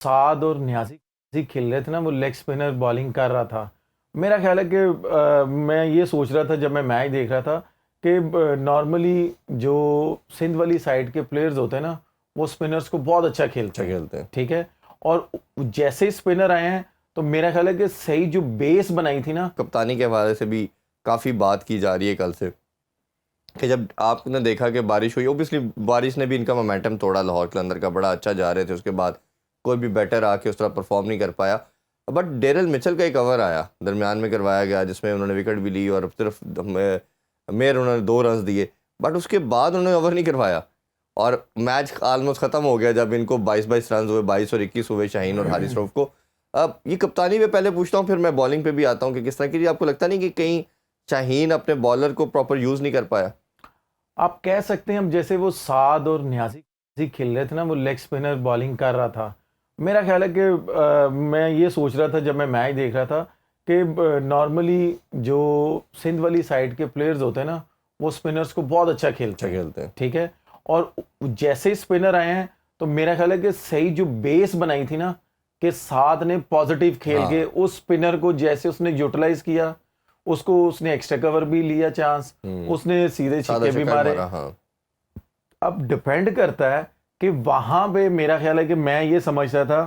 साद और न्याजी खेल रहे थे ना, वो लेग स्पिनर बॉलिंग कर रहा था। मेरा ख्याल है कि मैं ये सोच रहा था जब मैं मैच देख रहा था कि नॉर्मली जो सिंध वाली साइड के प्लेयर्स होते हैं ना, वो स्पिनर्स को बहुत अच्छा खेलते हैं। ठीक है। और जैसे ही स्पिनर आए हैं तो मेरा ख्याल है कि सही जो बेस बनाई थी ना, कप्तानी के हवाले से भी काफ़ी बात की जा रही है कल से, कि जब आपने देखा कि बारिश हुई, ओबियसली बारिश ने भी इनका मोमेंटम तोड़ा, लाहौर कलंदर का बड़ा अच्छा जा रहे थे, उसके बाद कोई भी बैटर आके उस तरह परफॉर्म नहीं कर पाया। बट डेरिल मिचेल का एक ओवर आया दरमियान में करवाया गया जिसमें उन्होंने विकेट भी ली और सिर्फ मेयर उन्होंने 2 रन दिए, बट उसके बाद उन्होंने ओवर नहीं करवाया और मैच आलमोस्ट ख़त्म हो गया जब इनको 22 रन हुए, 22 और 21 हुए शाहीन और हारिस रऊफ को। अब ये कप्तानी में पहले पूछता हूँ, फिर मैं बॉलिंग पे भी आता हूँ कि किस तरह की आपको लगता नहीं कि कहीं शाहीन अपने बॉलर को प्रॉपर यूज़ नहीं कर पाया? आप कह सकते हैं। अब जैसे वो साद और न्याजी खेल रहे थे ना, वो लेग स्पिनर बॉलिंग कर रहा था। मेरा ख्याल है कि मैं ये सोच रहा था जब मैं मैच देख रहा था कि नॉर्मली जो सिंध वाली साइड के प्लेयर्स होते हैं ना, वो स्पिनर्स को बहुत अच्छा खेलते हैं। ठीक है। और जैसे ही स्पिनर आए हैं तो मेरा ख्याल है कि सही जो बेस बनाई थी ना, कि साद ने पॉजिटिव खेल के उस स्पिनर को जैसे उसने यूटिलाइज किया, उसको उसने एक्स्ट्रा कवर भी लिया चांस, उसने सीधे छक्के भी मारे। अब डिपेंड करता है कि वहां पे मेरा ख्याल है कि मैं ये समझता था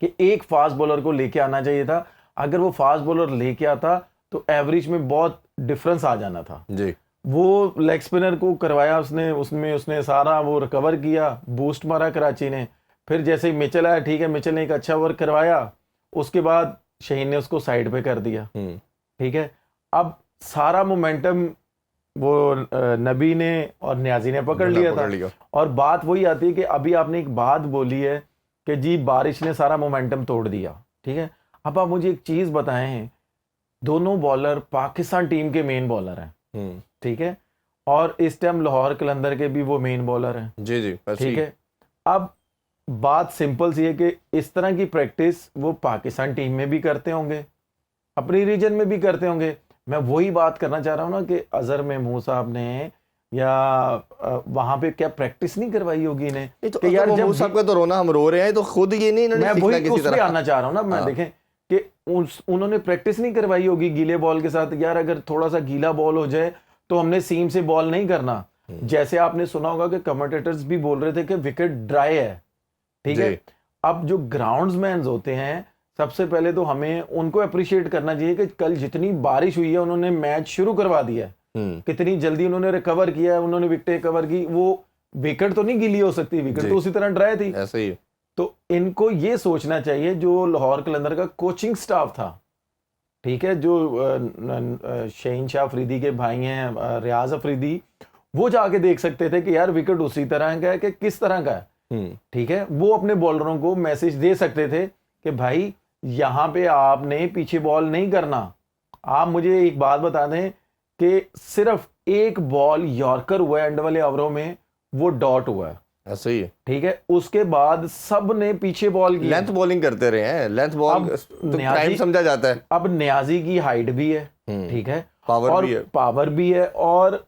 कि एक फास्ट बॉलर को लेके आना चाहिए था। अगर वो फास्ट बॉलर लेके आता तो एवरेज में बहुत डिफरेंस आ जाना था जी। वो लेग स्पिनर को करवाया उसने, उसमें उसने सारा वो रिकवर किया, बूस्ट मारा कराची ने। फिर जैसे ही मिचेल आया, ठीक है, मिचेल ने एक अच्छा ओवर करवाया, उसके बाद शहीन ने उसको साइड पे कर दिया। ठीक है। अब सारा मोमेंटम वो नबी ने और न्याजी ने पकड़ लिया था। और बात वही आती है कि अभी आपने एक बात बोली है कि जी बारिश ने सारा मोमेंटम तोड़ दिया। ठीक है। अब आप मुझे एक चीज बताएं, दोनों बॉलर पाकिस्तान टीम के मेन बॉलर हैं। ठीक है। और इस टाइम लाहौर कलंदर के भी वो मेन बॉलर हैं। जी जी। ठीक है। अब बात सिंपल सी है कि इस तरह की प्रैक्टिस वो पाकिस्तान टीम में भी करते होंगे, अपनी रीजन में भी करते होंगे। मैं वही बात करना चाह रहा हूं ना कि अजहर महमूद साहब ने या वहां पे क्या प्रैक्टिस नहीं करवाई होगी इन्हें? तो कि यार जब साहब का तो रोना हम रो रहे हैं, तो खुद ये नहीं मैं वही उस पे आना चाह रहा हूं ना, मैं देखें कि उन्होंने प्रैक्टिस नहीं करवाई होगी गीले बॉल के साथ। यार अगर थोड़ा सा गीला बॉल हो जाए तो हमने सीम से बॉल नहीं करना। जैसे आपने सुना होगा कि कमेंटेटर्स भी बोल रहे थे कि विकेट ड्राई है। ठीक है। अब जो ग्राउंड्समैन होते हैं, सबसे पहले तो हमें उनको अप्रिशिएट करना चाहिए कि कल जितनी बारिश हुई है उन्होंने मैच शुरू करवा दिया है। कितनी जल्दी उन्होंने रिकवर किया है, उन्होंने विकेट कवर की। वो विकेट तो नहीं गीली हो सकती, विकेट तो उसी तरह ड्राई थी। ऐसे ही। तो इनको ये सोचना चाहिए जो लाहौर कलंदर का कोचिंग स्टाफ था, ठीक है, जो शहीन शाह अफरीदी के भाई हैं रियाज अफरीदी, वो जाके देख सकते थे कि यार विकेट उसी तरह का है कि किस तरह का है। ठीक है। वो अपने बॉलरों को मैसेज दे सकते थे कि भाई यहां पे आपने पीछे बॉल नहीं करना। आप मुझे एक बात बता दें कि सिर्फ एक बॉल यॉर्कर हुआ है एंड वाले ओवरों में, वो डॉट हुआ है। ऐसे ही। ठीक है। उसके बाद सब ने पीछे बॉल की, लेंथ बॉलिंग करते रहे हैं। लेंथ बॉल तो टाइम समझा जाता है। अब न्याजी की हाइट भी है, ठीक है, पावर भी है, पावर भी है और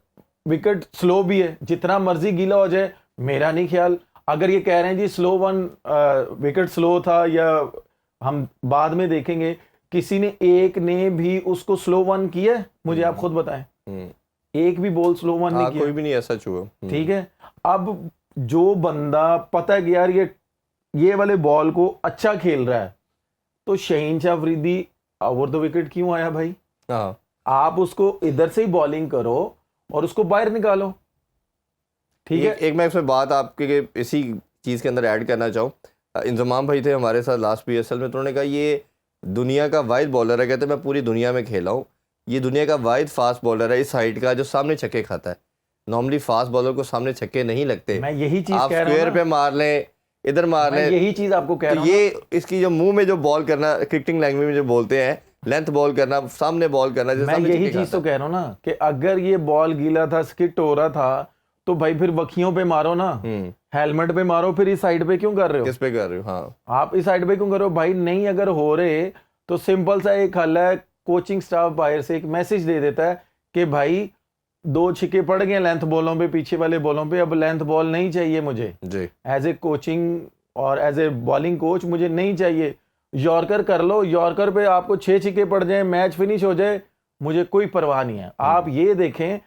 विकेट स्लो भी है। जितना मर्जी गीला हो जाए, मेरा नहीं ख्याल, अगर ये कह रहे हैं जी स्लो वन विकेट स्लो था, या हम बाद में देखेंगे किसी ने एक ने भी उसको स्लो वन किया है, मुझे आप खुद बताएं। एक भी बॉल स्लो वन नहीं किया, कोई भी नहीं ऐसा छुआ। ठीक है। अब जो बंदा पता है कि यार ये वाले बॉल को अच्छा खेल रहा है, तो Shaheen Shah Afridi over the wicket क्यों आया भाई? आप उसको इधर से ही बॉलिंग करो और उसको बाहर निकालो। ठीक है। एक मैं इसमें बात आपके इसी चीज़ के अंदर ऐड करना चाहूँ। इंजमाम भाई थे हमारे साथ लास्ट PSL में, तो उन्होंने कहा ये दुनिया का वाहिद बॉलर है, कहते मैं पूरी दुनिया में खेला हूँ, ये दुनिया का वाहिद फास्ट बॉलर है इस हाइट का जो सामने छक्के खाता है। नॉर्मली फास्ट बॉलर को सामने छक्के नहीं लगते। मैं यही चीज आप कह रहा हूं स्क्वायर पे मार लें, इधर मार लें, यही चीज आपको कह रहा हूं। ये इसकी जो मुंह में जो बॉल करना, क्रिकेटिंग लैंग्वेज में जो बोलते हैं, लेंथ बॉल करना, सामने बॉल करना, मैं यही चीज तो कह रहा हूं ना कि अगर ये बॉल गीला था, स्किट हो रहा था, तो भाई फिर वखियों पे मारो ना, हेलमेट पे मारो। फिर इस साइड पे क्यों कर रहे हो? किस पे कर रहे हो? हाँ, आप इस साइड पे क्यों कर रहे हो भाई? नहीं अगर हो रहे तो सिंपल सा एक हल है, कोचिंग स्टाफ बाहर से एक मैसेज दे देता है कि भाई 2 छिक्के पड़ गए लेंथ बॉलों पे, पीछे वाले बॉलों पे, अब लेंथ बॉल नहीं चाहिए मुझे। जी। एज ए कोचिंग और एज ए बॉलिंग कोच मुझे नहीं चाहिए। यॉर्कर कर लो, यॉर्कर पे आपको 6 छक्के पड़ जाए, मैच फिनिश हो जाए, मुझे कोई परवाह नहीं है। आप ये देखें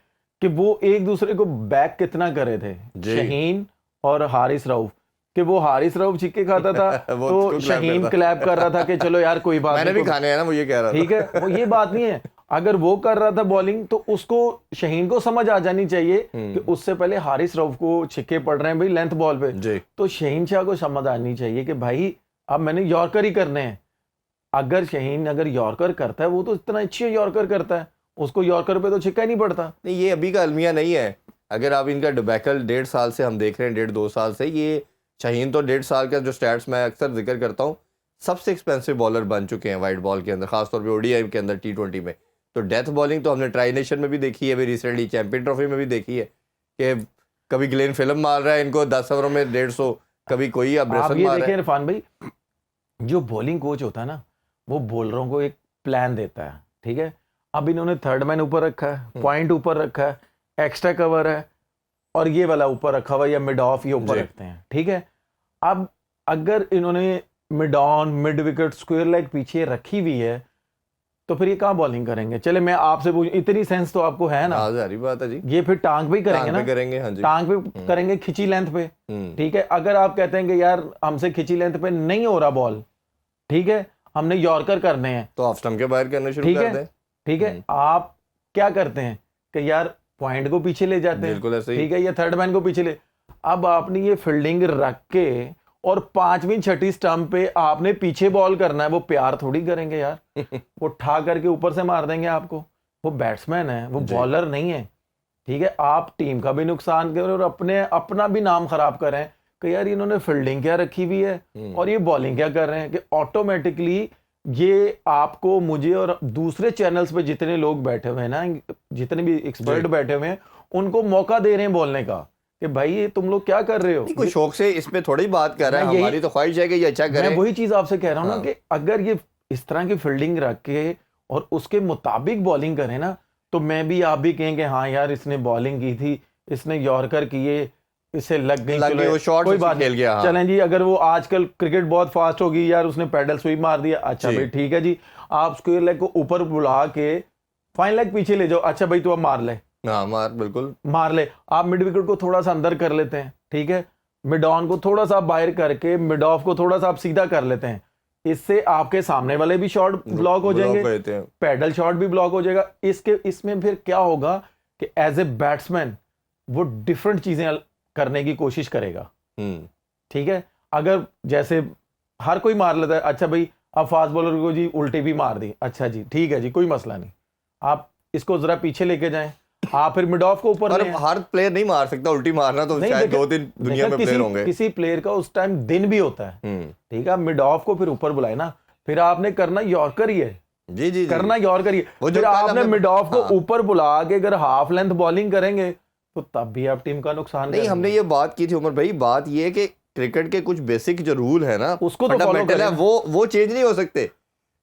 कि वो एक दूसरे को बैक कितना करे थे, शहीन और हारिस रऊफ, कि वो हारिस रऊफ छिक्के खाता था तो शहीन क्लैप कर रहा था कि चलो यार कोई बात मैंने नहीं, भी खाने हैं ना, वो ये कह रहा था। ठीक है, वो ये बात नहीं है। अगर वो कर रहा था बॉलिंग तो उसको, शहीन को समझ आ जानी चाहिए कि उससे पहले हारिस रऊफ को छिक्के पड़ रहे हैं भाई लेंथ बॉल पे, तो शहीन शाह को समझ आनी चाहिए कि भाई अब मैंने यॉर्कर ही करने हैं। अगर शहीन अगर यॉर्कर करता है, वो तो इतना अच्छी यॉर्कर करता है, उसको यॉर्कर पे तो छिक्का ही नहीं पड़ता। नहीं, ये अभी का अलमिया नहीं है। अगर आप इनका डिबैकल 1.5 साल से हम देख रहे हैं, 1.5-2 साल से, ये शाहीन तो 1.5 साल का जो स्टैट्स मैं अक्सर जिक्र करता हूँ, सबसे एक्सपेंसिव बॉलर बन चुके हैं वाइट बॉल के अंदर, खासतौर पे ओडीआई के अंदर, T20 में। तो डेथ बॉलिंग तो हमने ट्राई नेशन में भी देखी है, अभी रिसेंटली चैंपियन ट्रॉफी में भी देखी है कि कभी ग्लेन फिल्म मार रहा है इनको 10 ओवरों में 150, कभी कोई आप ये मार देखें इरफान भाई, जो बॉलिंग कोच होता है ना, वो बॉलरों को एक प्लान देता है, ठीक है। अब इन्होंने थर्ड मैन ऊपर रखा है, पॉइंट ऊपर रखा है, एक्स्ट्रा कवर है, और ये वाला ऊपर रखा हुआ या मिड ऑफ ये ऊपर रखते हैं, ठीक है। अब अगर इन्होंने mid on, mid wicket, square leg पीछे रखी हुई है, तो फिर ये कहाँ बॉलिंग करेंगे? चले मैं आपसे पूछ, इतनी सेंस तो आपको है ना, सारी बात है जी, ये फिर टांग पे ही करेंगे ना, करेंगे, हाँ जी, टांग पे करेंगे, खिंची लेंथ पे, ठीक है। अगर आप कहते हैं कि यार हमसे खिंची लेंथ पे नहीं हो रहा बॉल, ठीक है, हमने यॉर्कर करने हैं, तो ऑफ स्टंप के बाहर करने शुरू कर दें, ठीक है। आप क्या करते हैं कि यार पॉइंट को पीछे ले जाते हैं, बिल्कुल ऐसे ही, ठीक है, या थर्ड मैन को पीछे ले। अब आपने ये फील्डिंग रख के और 5वीं 6ठी स्टंप पे आपने पीछे बॉल करना है, वो प्यार थोड़ी करेंगे यार वो ठा करके ऊपर से मार देंगे आपको। वो बैट्समैन है, वो बॉलर नहीं है, ठीक है। आप टीम का भी नुकसान करें और अपना भी नाम खराब करें कि यार इन्होंने फील्डिंग क्या रखी हुई है और ये बॉलिंग क्या कर रहे हैं, कि ऑटोमेटिकली ये आपको, मुझे और दूसरे चैनल्स पे जितने लोग बैठे हुए हैं ना, जितने भी एक्सपर्ट बैठे हुए हैं, उनको मौका दे रहे हैं बोलने का कि भाई ये तुम लोग क्या कर रहे हो। कोई शौक से इस पे थोड़ी बात कर रहा है, हमारी तो ख्वाहिश है कि ये अच्छा करे। मैं वही चीज आपसे कह रहा हूँ ना कि अगर ये इस तरह की फील्डिंग रख के और उसके मुताबिक बॉलिंग करे ना, तो मैं भी, आप भी कहेंगे हाँ यार इसने बॉलिंग की थी, इसने यॉर्कर किए, इसे लग गई, कोई बात खेल गया। चलें जी, अगर वो आजकल क्रिकेट बहुत फास्ट होगी यार, उसने पैडल स्वीप मार दिया, अच्छा भाई ठीक है जी, आप स्क्वायर लेग को ऊपर बुला के फाइन लेग पीछे ले जाओ, अच्छा भाई तू अब मार ले, हाँ मार, बिल्कुल मार ले। आप मिड विकेट को थोड़ा सा अंदर कर लेते हैं, ठीक है, मिड ऑन को थोड़ा सा बाहर करके मिड ऑफ को थोड़ा सा आप सीधा कर लेते हैं, इससे आपके सामने वाले भी शॉट ब्लॉक हो जाएंगे, पैडल शॉट भी ब्लॉक हो जाएगा। इसमें फिर क्या होगा कि एज ए बैट्समैन वो डिफरेंट चीजें करने की कोशिश करेगा, ठीक है। अगर जैसे हर कोई मार लेता है, अच्छा भाई अब फास्ट बॉलर को जी उल्टी भी मार दी, अच्छा जी ठीक है जी, कोई मसला नहीं, आप इसको जरा पीछे लेके जाएं, आप फिर मिड ऑफ को ऊपर ले। हर प्लेयर नहीं मार सकता उल्टी मारना, तो शायद 2-3 दुनिया में प्लेयर होंगे, किसी प्लेयर का उस टाइम दिन भी होता है, ठीक है। मिड ऑफ को फिर ऊपर बुलाए ना, फिर आपने करना यॉर्कर ही है, जी जी करना यॉर्कर ही है। फिर आपने मिड ऑफ को ऊपर बुला के अगर हाफ लेंथ बॉलिंग करेंगे तो तब भी आप टीम का नुकसान नहीं। हमने ये बात की थी उमर भाई, बात ये है कि क्रिकेट के कुछ बेसिक जो रूल है ना, उसको तो फॉलो है, वो चेंज नहीं हो सकते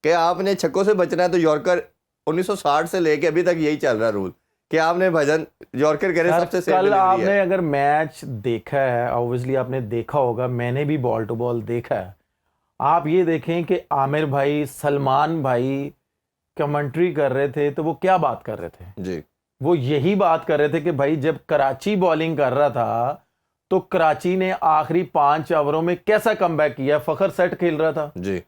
कि आपने छक्कों से बचना है तो यॉर्कर 1960 से लेके अभी तक यही चल रहा रूल कि आपने भजन यॉर्कर करे सबसे सेफ। कल आपने अगर मैच देखा है, ऑब्वियसली आपने देखा होगा, मैंने भी बॉल टू बॉल देखा है, आप ये देखें कि आमिर भाई, सलमान भाई कमेंट्री कर रहे थे तो वो क्या बात कर रहे थे जी, वो यही बात कर रहे थे कि भाई जब कराची बॉलिंग कर रहा था तो कराची ने आखिरी 5 ओवरों में कैसा कमबैक किया, फखर सेट खेल रहा था जी,